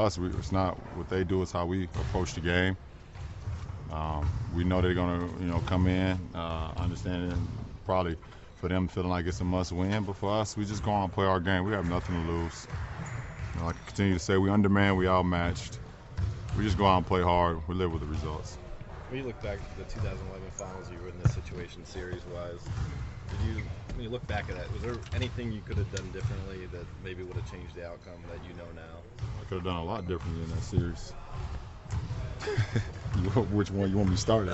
us, it's not what they do. It's how we approach the game. We know they're gonna, come in, understanding probably for them feeling like it's a must-win. But for us, we just go on and play our game. We have nothing to lose. Like I continue to say, we undermanned, we outmatched. We just go out and play hard. We live with the results. When you look back at the 2011 finals, you were in this situation series-wise. When you look back at that, was there anything you could have done differently that maybe would have changed the outcome that you know now? I could have done a lot differently in that series. Which one you want me to start at?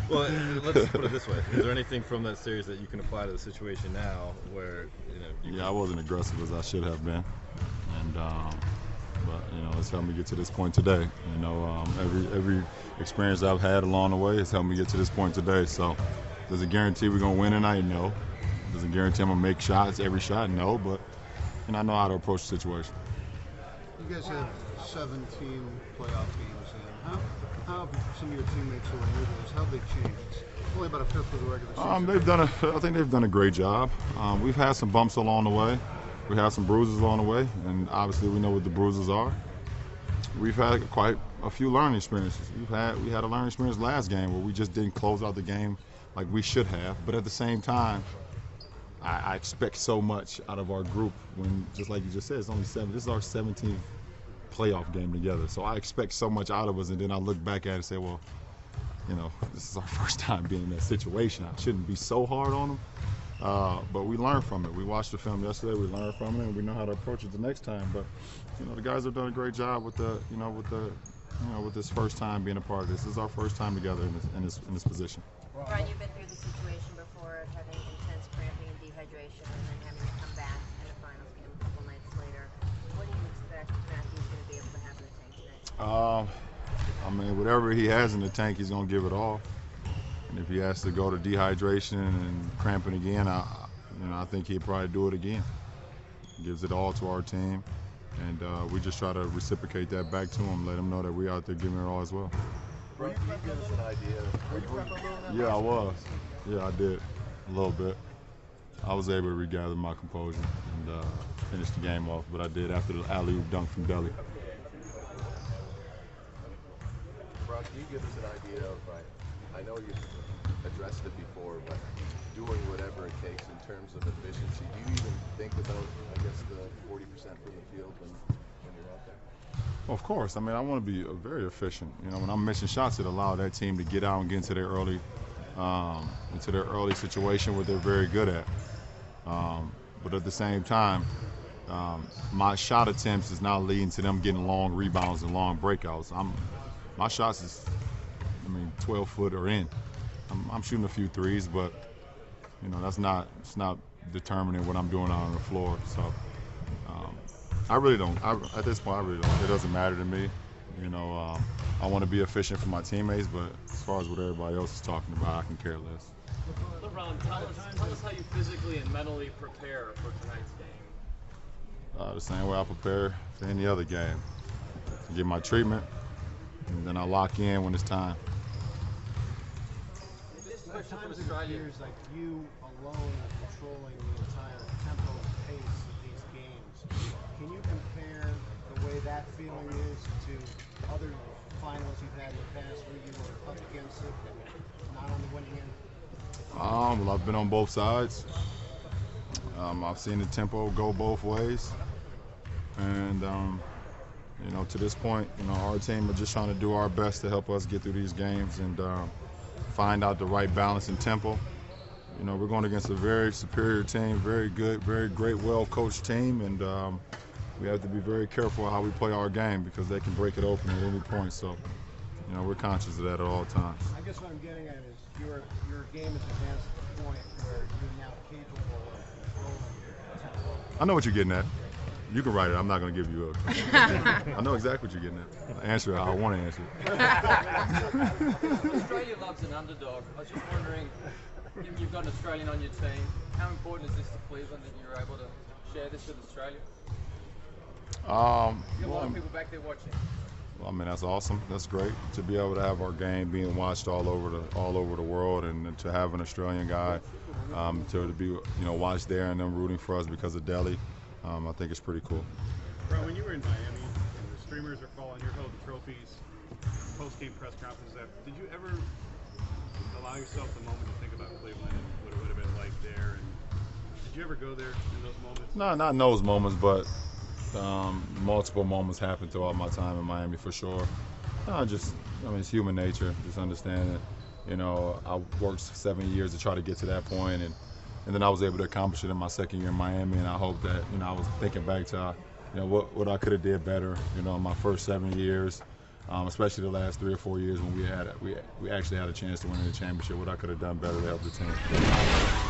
Well, let's put it this way: is there anything from that series that you can apply to the situation now, where I wasn't aggressive as I should have been, and but it's helped me get to this point today. Every experience I've had along the way has helped me get to this point today. So, does it guarantee we're gonna win tonight? No. Does it guarantee I'm gonna make shots every shot? No. But I know how to approach the situation. You guys have 17 playoff games in. How have some of your teammates who are new to this, how have they changed? It's only about a fifth of the regular season. I think they've done a great job. We've had some bumps along the way. We had some bruises along the way, and obviously we know what the bruises are. We've had quite a few learning experiences. We had a learning experience last game where we just didn't close out the game like we should have. But at the same time, I expect so much out of our group when, just like you just said, it's only 7. This is our 17th playoff game together. So I expect so much out of us, and then I look back at it and say, well, this is our first time being in that situation. I shouldn't be so hard on them. But we learned from it. We watched the film yesterday. We learned from it, and we know how to approach it the next time. But the guys have done a great job with with this first time being a part of this. This is our first time together in this position. Brian, you've been through the situation before of having intense cramping and dehydration, and then having to come back in the finals game a couple nights later. What do you expect Matthew's going to be able to have in the tank tonight? Whatever he has in the tank, he's going to give it all. And if he has to go to dehydration and cramping again, I think he'd probably do it again. He gives it all to our team, and we just try to reciprocate that back to him, let him know that we're out there giving it all as well. Can you give us an idea? Yeah, I was. Yeah, I did a little bit. I was able to regather my composure and finish the game off, but I did after the alley-oop dunk from Belly. LeBron, can you give us an idea of, I know you've addressed it before, but doing whatever it takes in terms of efficiency, do you even think about, the 40% from the field when you're out there? Well, of course. I want to be very efficient. When I'm missing shots, it allows that team to get out and get into their early situation where they're very good at. But at the same time, my shot attempts is now leading to them getting long rebounds and long breakouts. My shots is, 12 foot or in. I'm shooting a few threes, but it's not determining what I'm doing out on the floor. So I really don't. At this point, I really don't. It doesn't matter to me. I want to be efficient for my teammates, but as far as what everybody else is talking about, I can care less. LeBron, tell us how you physically and mentally prepare for tonight's game. The same way I prepare for any other game. I get my treatment, and then I lock in when it's time. At times it appears like you alone are controlling the entire tempo and pace of these games. Can you compare the way that feeling is to other finals you've had in the past where you were up against it and not on the winning end? Well, I've been on both sides. I've seen the tempo go both ways, and to this point, our team are just trying to do our best to help us get through these games and find out the right balance and tempo. We're going against a very superior team, very good, very great, well-coached team, and we have to be very careful how we play our game because they can break it open at any point. So, we're conscious of that at all times. I guess what I'm getting at is your game is advanced to the point where you're now capable of controlling tempo. I know what you're getting at. You can write it. I'm not going to give you a. I know exactly what you're getting at. Answer it how I want to answer it. Australia loves an underdog. I was just wondering, you've got an Australian on your team. How important is this to Cleveland that you're able to share this with Australia? You've got a lot of people back there watching. Well, that's awesome. That's great to be able to have our game being watched all over the world, and to have an Australian guy to be watched there and them rooting for us because of Delhi. I think it's pretty cool. Bro, when you were in Miami and the streamers are calling your holding trophies, post-game press conferences. Did you ever allow yourself the moment to think about Cleveland and what it would have been like there? And did you ever go there in those moments? No, not in those moments, but multiple moments happened throughout my time in Miami for sure. It's human nature. Just understand that, I worked 7 years to try to get to that point, and then I was able to accomplish it in my second year in Miami. And I hope that, I was thinking back to, what I could have did better, in my first 7 years, especially the last 3 or 4 years when we actually had a chance to win the championship. What I could have done better to help the team.